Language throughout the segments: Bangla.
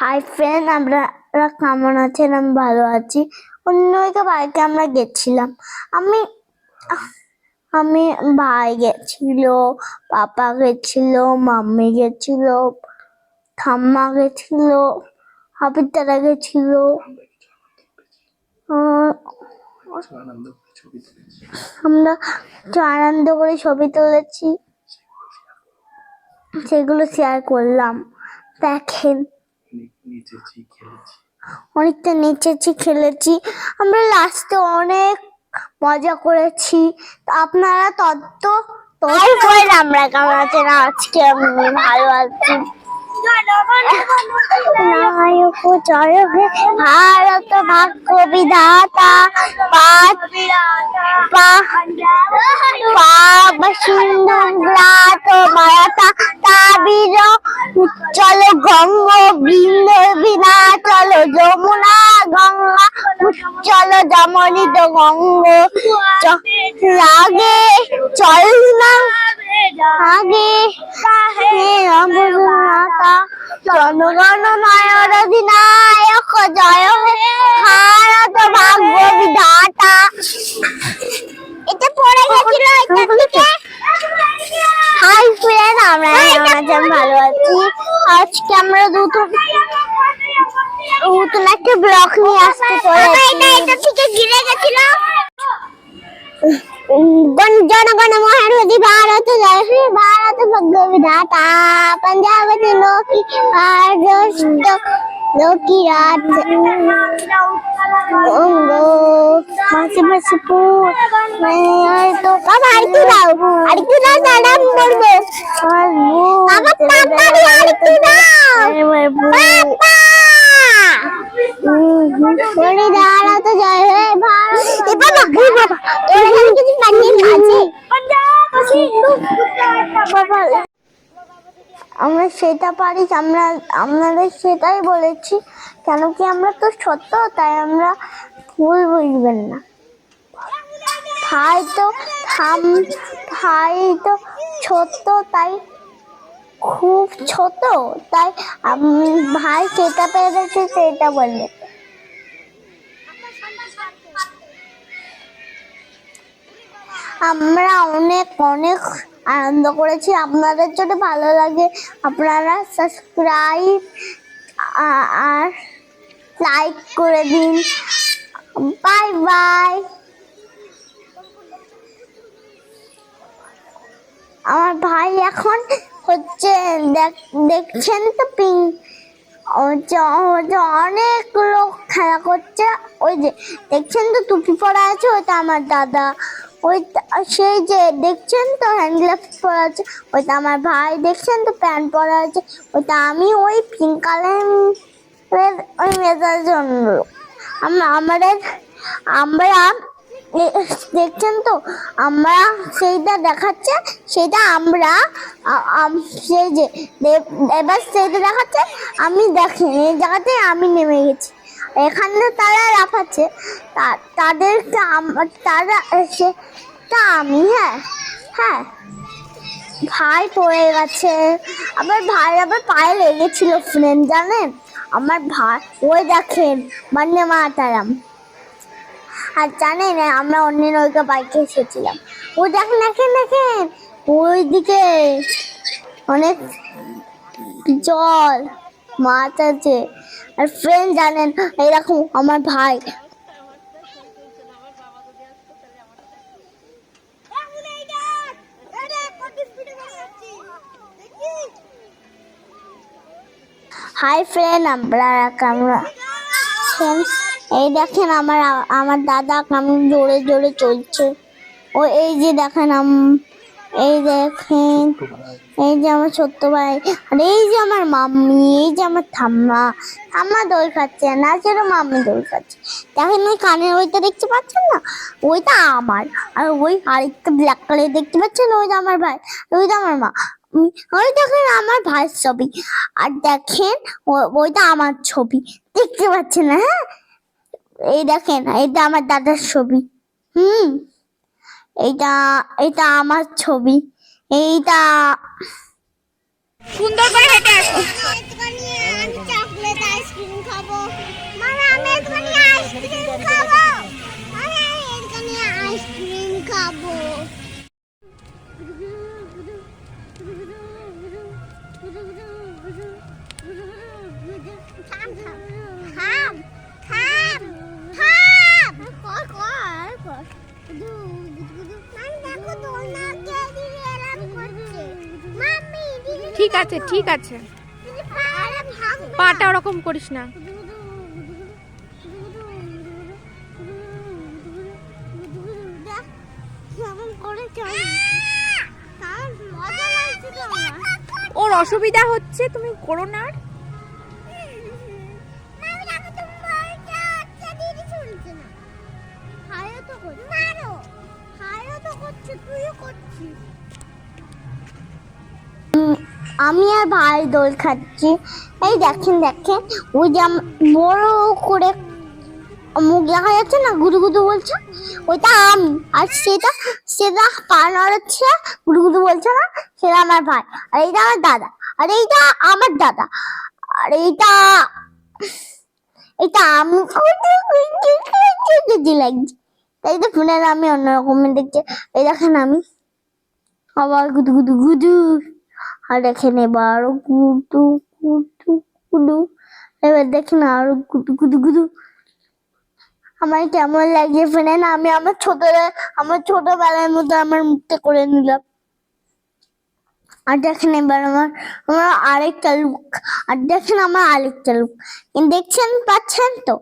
হাই ফ্রেন্ড, আপনারা কেমন আছেন? আমি ভালো আছি। অন্য একটা বাড়িতে আমরা গেছিলাম। আমি আমি ভাই গেছিল, পাপা গেছিল, মাম্মি গেছিল, ঠাম্মা গেছিল, হাবিতারা গেছিল। আমরা আনন্দ করে ছবি তুলেছি, সেগুলো শেয়ার করলাম। দেখেন, অনেকটা নেচেছি, খেলেছি, আমরা লাস্টে অনেক মজা করেছি। আপনারা আমরা কেমন আছেন? আজকে আমি ভালো আছি। ভারত ভাগ্য বিধাতা সিন্ধু গ্রাত মারাতা তাবির চলো গঙ্গা বৃন্দ বিনা চলো যমুনা গঙ্গা চলো যমনিত গঙ্গ লাগে চল না আগে জনগণ নায়ক অধিনায়ক জয় হে ভারত ভাগ্য বিধাতা। এটা পড়ে গেছিল। হাই ফ্রেন্ড, আমরা ভালো আছি। আজকে আমরা নতুন একটা ব্লগ নিয়ে আসতে চলেছি। জনগণ মহারথী ভারত জয় হে ভারত ভাগ্য বিধাতা पंजाब लोकी राष्ट्र लोकी राज मासीपुर तो कब आरती दाओ दादा बोलबे बाबा ताड़ाताड़ी आरती दाओ पापा বলি দাঁড়া তো জয় হে ভারত। এবার বাকি বাবা তোর এখানে কিছু পানি আছে? আমরা সেটা পারি, আপনাদের সেটাই বলেছি। কেন কি আমরা তো সত্য, তাই আমরা ভুল বুঝবেন না। ভাই তো ছোট, তাই খুব ছোট, তাই ভাই সেটা পেরেছে, সেটা বললে। আমরা অনেক আনন্দ করেছি। আপনাদের যদি ভালো লাগে আপনারা সাবস্ক্রাইব আর লাইক করে দিন। Bye bye. আমার ভাই এখন হচ্ছে দেখছেন তো অনেক লোক খেলা করছে। ওই যে দেখছেন তো টুপি পরা আছে, ওইটা আমার দাদা। ওই সেই যে দেখছেন তো হ্যান্ড গ্লাভস পরা আছে, ওইটা আমার ভাই। দেখছেন তো প্যান্ট পরা আছে, ওইটা আমি। ওই পিঙ্ক কালারের ওই মেয়েটার জন্য আমরা দেখছেন তো আমরা সেইটা দেখাচ্ছে, সেটা আমরা সেই যে এবার সেইটা দেখাচ্ছে। আমি দেখি এই জায়গাতে আমি নেমে গেছি, এখানে তারা লাফাচ্ছে, তাদেরকে তারা সেটা আমি। হ্যাঁ ভাই পড়ে গেছে, ভাই পায়ে লেগেছিল ফ্রেন্ড, জানেন? আমার ভাই ওই দেখেন বন্দে মাতরম। আর জানেন আমরা অন্য নৌকা বাইকে এসেছিলাম। ও দেখেন ওই দিকে অনেক জল, মাছ আছে। আর ফ্রেন্ড জানেন, এরকম আমার ভাই হাই ফ্রেন্ড, এই দেখেন আমার দাদা কেমন জোরে জোরে চলছে। ও এই যে দেখেন, এই দেখেন, এই যে আমার ছোট্ট ভাই, আর এই যে আমার মাম্মি, এই যে আমার ঠাম্মা দই খাচ্ছে না, সেটা মাম্মি দই খাচ্ছে। দেখেন ওই কানের ওইটা দেখতে পাচ্ছেন না, ওইটা আমার। আর ওই আরেকটা ব্ল্যাক কালার দেখতে পাচ্ছেন, ওইটা আমার ভাই, ওইটা আমার মা। ওই দেখেন আমার ভাইয়ের ছবি, আর দেখেন ওইটা আমার ছবি, দেখতে পাচ্ছেন না? হ্যাঁ, এই দেখেন এটা আমার দাদার ছবি। এইটা আমার ছবি। এইটা সুন্দর করে হেঁটে আসো। প্লেট আইসক্রিম খাবো, মানে আমি এখানে আইসক্রিম খাবো, মানে আমি এখানে আইসক্রিম খাবো। থাম থাম থাম থাম থাম কর কর কর মামি দেখো দোলনা কে দিয়ে এরকম করছে মাম্মি ঠিক আছে ঠিক আছে, পাটা ওরকম করিস না। ওর অসুবিধা হচ্ছে, তুমি করো না। আমি আর ভাই দোল খাচ্ছি। এই দেখেন দেখেন, ওই যে বড় করে মুখ দেখা যাচ্ছে না, গুদু গুদু বলছে, ওইটা আমি। আর সেটা সেটা পা নড়াচ্ছে, গুদু গুদু বলছে না, সেটা আমার ভাই। আর এইটা আমার দাদা, আর এইটা আমার দাদা, আর এইটা এটা আমি লাগছে। তাই তো ফোনের আমি অন্যরকম দেখছি। এই দেখেন আমি আবার গুদু গুদু গুদু, আর দেখেন এবার গুদু গুদু গুদু, এবার দেখেন আরো গুদু গুদু গুদু। আমার কেমন লাগছে ফ্রেন্ড, আমি আমার ছোটবেলার মতো আমার মুখটা করে নিলাম। আর দেখেন এবার আমার আরেকটা লুক, আর দেখেন আমার আরেকটা লুক, দেখছেন পাচ্ছেন তো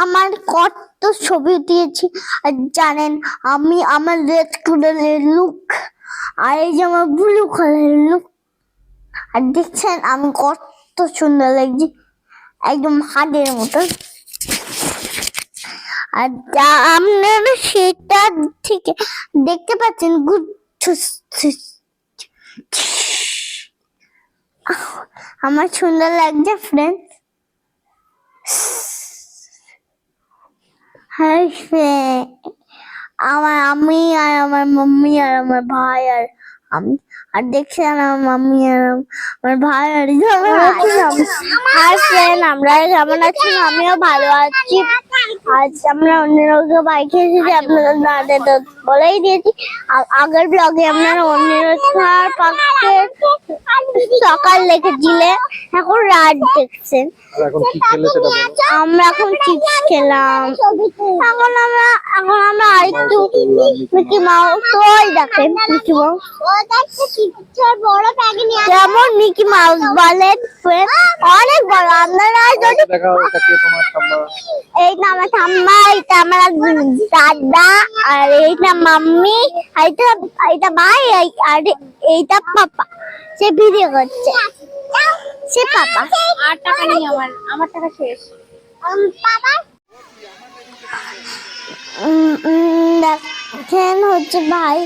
আমার কত ছবি দিয়েছি। আর জানেন আমি আমার রেড কালারের লুক, আর এই যে আমার ব্লু কালারের লুক, আর দেখছেন আমি কত সুন্দর লাগছে, একদম হাতের মতো। আর আপনারা সেটা থেকে দেখতে পাচ্ছেন গুড। আমার সুন্দর লাগছে ফ্রেন্ড। হাই ফ্রেন্ড, আমি আর আমার মাম্মি আর আমার ভাই আর আমি, আর দেখছেন আমার মাম্মি আর আমার ভাই আর হাই ফ্রেন্ড, আমরা কেমন আছেন? আমিও ভালো আছি। আজ আমরা অন্যরকম বাইকে এসেছি, আপনাদের তো বলেই দিয়েছি। আগের ব্লগে আপনারা অন্যরক্ষার পাখে সকাল দেখেছিলে, এখন রাত দেখছেন। আমরা এখন চিপস খেলাম, এখন আমরা আরেকটু মিকি মাউস, ওই দেখেন মিকি মাউস, যেমন মিকি মাউস বলেন অনেক বড়। আপনারা যদি এইটা আমার ঠাম্মা, এইটা আমার দাদা, আর এইটা মাম্মি, এইটা ভাই, আর এইটা পাপা। সে ভিডিও করছে, সে পাপা। আর টাকা নেই আমার টাকা শেষ। দেখেন হচ্ছে ভাই,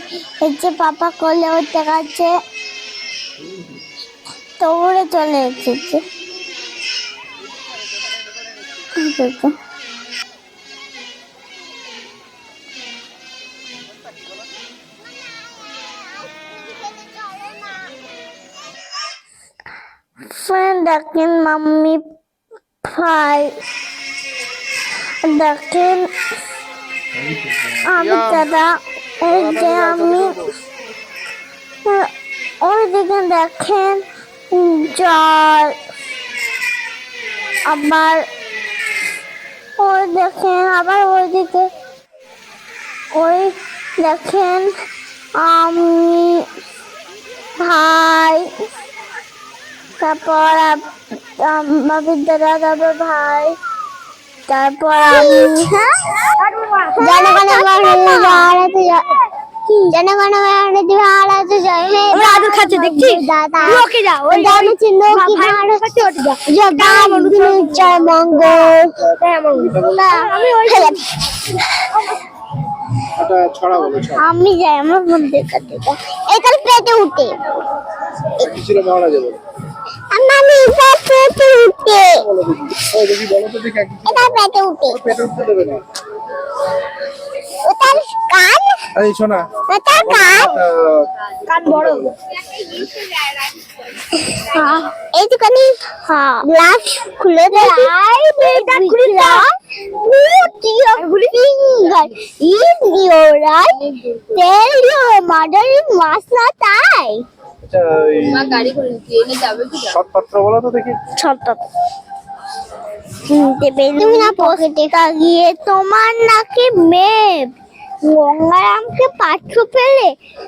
হচ্ছে পাপা করলে হচ্ছে কাছে দৌড়ে চলে এসেছে। ফ্রেন্ড দেখেন মাম্মি ভাই, দেখেন আমি দাদা, এই যে আমি, ওইদিকে দেখেন জল, আবার ওই দেখেন, আবার ওইদিকে ওই দেখেন আমি ভাই, তারপর বাবির দাদা, তারপর ভাই, তারপর আমি জনগণ খাচ্ছে দেখছি। আমি যাই আমার বন্ধুদের কাছে, এখানে প্লেটে উঠে আমি মামি পেটে উঠে বলো দেখি, ওই দেখি বলো তো দেখি এটা পেটে উঠে পেটে উঠতে দেবে না। ওটার কান এই শোনা ওটার কান কান বড়। এইটুখানি গ্লাস খুলে দেয় এটা খুলে দাও put your finger in your eye tell your mother it must not die আচ্ছা ওই গাড়ি করে ট্রেনে যাবে কি শর্টপাত্র বলো তো দেখি। সতত কিনতে পেলে না পকেটে গিয়ে তোমার নাকি মেপ গঙ্গারামকে পাঠ্য পেলে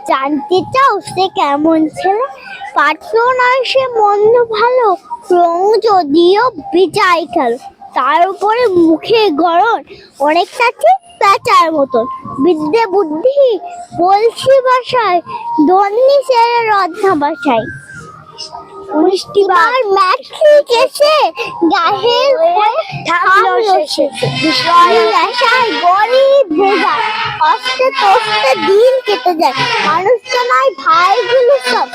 জানতে চাও সে কেমন ছেলে পাঠ্য নয় সে মন্দ ভালো রং যদিও বিজাই খেলো তার উপরে মুখে গড়ন অনেকটা ঠিক প্যাচার মতন বিদ্যে বুদ্ধি বলছি ভাষায় দন্নি সেরে রত্না ভাষায় মিষ্টিবার ম্যাট্রিক এসে গাহের থামলো শেষে বিষয় আশায় গরিব ভোগায় কষ্টে কষ্টে দিন কেটে যায় মানুষ তো নয় ভাইগুলো সব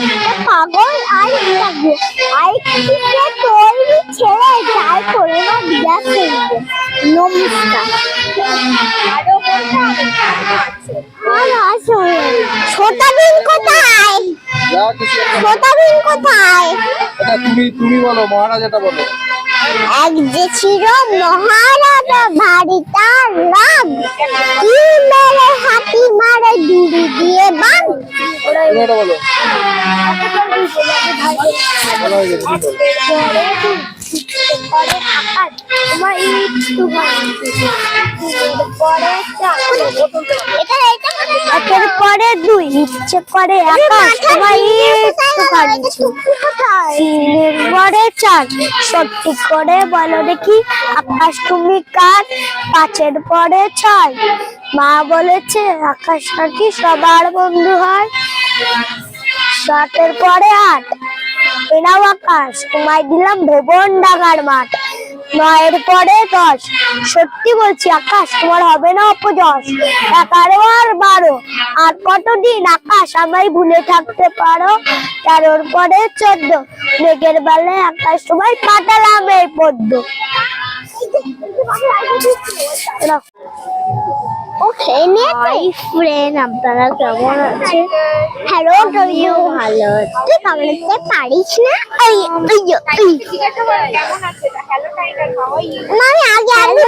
একটা পাগল আর লাগবে আরেকটিকে তৈরি ছেড়ে যায় করে না বিয়া ফেলবে নমস্কার আরো আছে ছোটা দিন কোথায় যা কিছু একটা- ছোটা দিন কোথায় আচ্ছা তুমি বলো, মহারাজাটা বলো। এক যে ছিল মহারাজা ভারী তার রাগ কি মেরে হাতি মারে দূরে দিয়ে বান তুমি এটা বলো। বলো হয়ে গেছে, তুমি বলো। পরে দুই ইচ্ছে করে আকাশ তোমার পরে চার সত্যি করে বলো দেখি আকাশ তুমি কার পাঁচের পরে ছয় মা বলেছে আকাশ নাকি সবার বন্ধু হয় সাতের পরে আট এনাও আকাশ তোমায় দিলাম ভুবন ডাঙার মাঠ নয়ের পরে 10 সত্যি বলছি আকাশ তোমার হবে না অপযশ 11 আর 12 আর কতদিন আকাশ আমায় ভুলে থাকতে পারো 13 পরে 14 মেঘের বেলায় আকাশ তোমায় পাঠালাম এই পদ্ম ওকে হাই ফ্রেন্ড আপনারা কেমন আছেন হ্যালো টু ভালো তুই কেমন আছিস পারিস না কেমন আছে hello tiger how are you মানে আগে আমি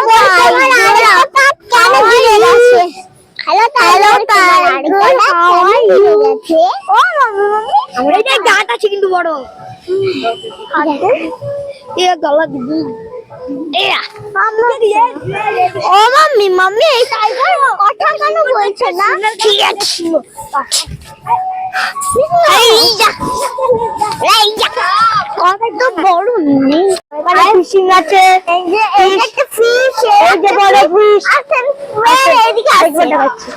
কেন ঘুরে গেছে hello tiger how are you ও আমরা এটা গাট আছে কিন্তু বড় এ গলা দিদি ও মাম্মি এই টাইগার কথা কেন বলছে না ঠিক আছে কত বড় নেই ফিশিং আছে এই যে একটা ফিশ এই যে বড় ফিশ আসেন এইদিকে আসেন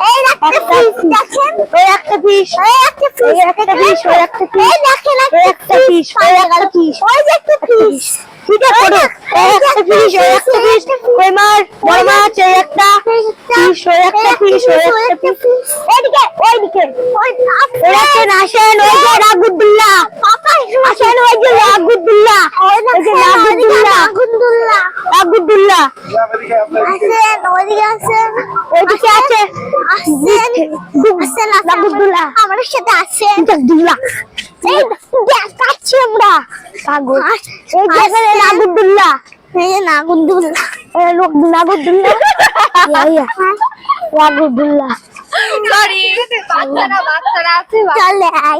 এই একটা ফিশ দেখেন ওই একটা ফিশ ওই একটা ফিশ ওই একটা ফিশ ওই একটা ফিশ এই দেখেন একটা ফিশ ওই একটা ফিশ ওই যে একটা ফিশ ঠিক আছে ওই একটা ফিশ ওই একটা ফিশ ওই মাছ বড় মাছ এই একটা ফিশ ওই একটা ফিশ ওই একটা ফিশ ওইদিকে ওইদিকে ওই আসেন আসেন ওই যে রাগুদুল্লাহ পাপা আসেন ওই যে রাগুদুল্লাহ ওই যে রাগুদুল্লাহ রাগুদুল্লাহ যা, এদিকে আপনার এদিকে। আসেন ওইদিকে আসেন ওইদিকে আছে আসেন রাগুদুল্লাহ আমার সাথে আসেন রাগুদুল্লাহ এই দেখাচ্ছি আমরা পাগল এই জায়গায় রাগুদুল্লাহ এই যে নাগুদুল্লাহ নাগুদুল্লাহ রাগুদুল্লাহ সরি বাচ্চারা আছে চলে আই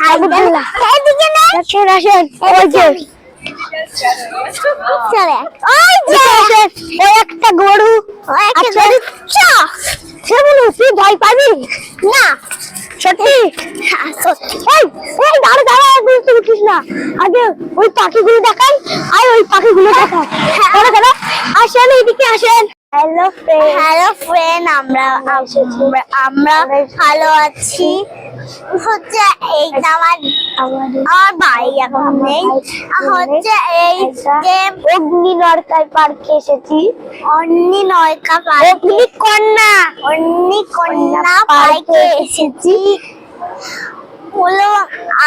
রাগুদুল্লাহ এইদিকে না আসেন আসেন ওই যে চলে ওই যে ওই একটা গরু ওই একটা গরু সে বলো তুই ভয় পাবি না সত্যি এই এই দাঁড়া দাঁড়া বুঝতে পারছিস না আগে ওই পাখিগুলো দেখাই আর ওই পাখিগুলো দেখাই দাঁড়া দাঁড়া আসেন এইদিকে আসেন হ্যালো ফ্রেন্ড আমরা ভালো আছি হচ্ছে এইটা আমার বাড়ি এখন নেই হচ্ছে এই যে অগ্নি নরকায় পার্কে এসেছি অগ্নি নরকা অগ্নি কন্যা পার্কে এসেছি হলো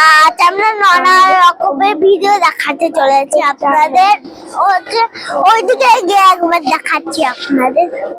আজ আমরা নানা রকমের ভিডিও দেখাতে চলেছি আপনাদের। হচ্ছে ওইদিকে গিয়ে একবার দেখাচ্ছি আপনাদের।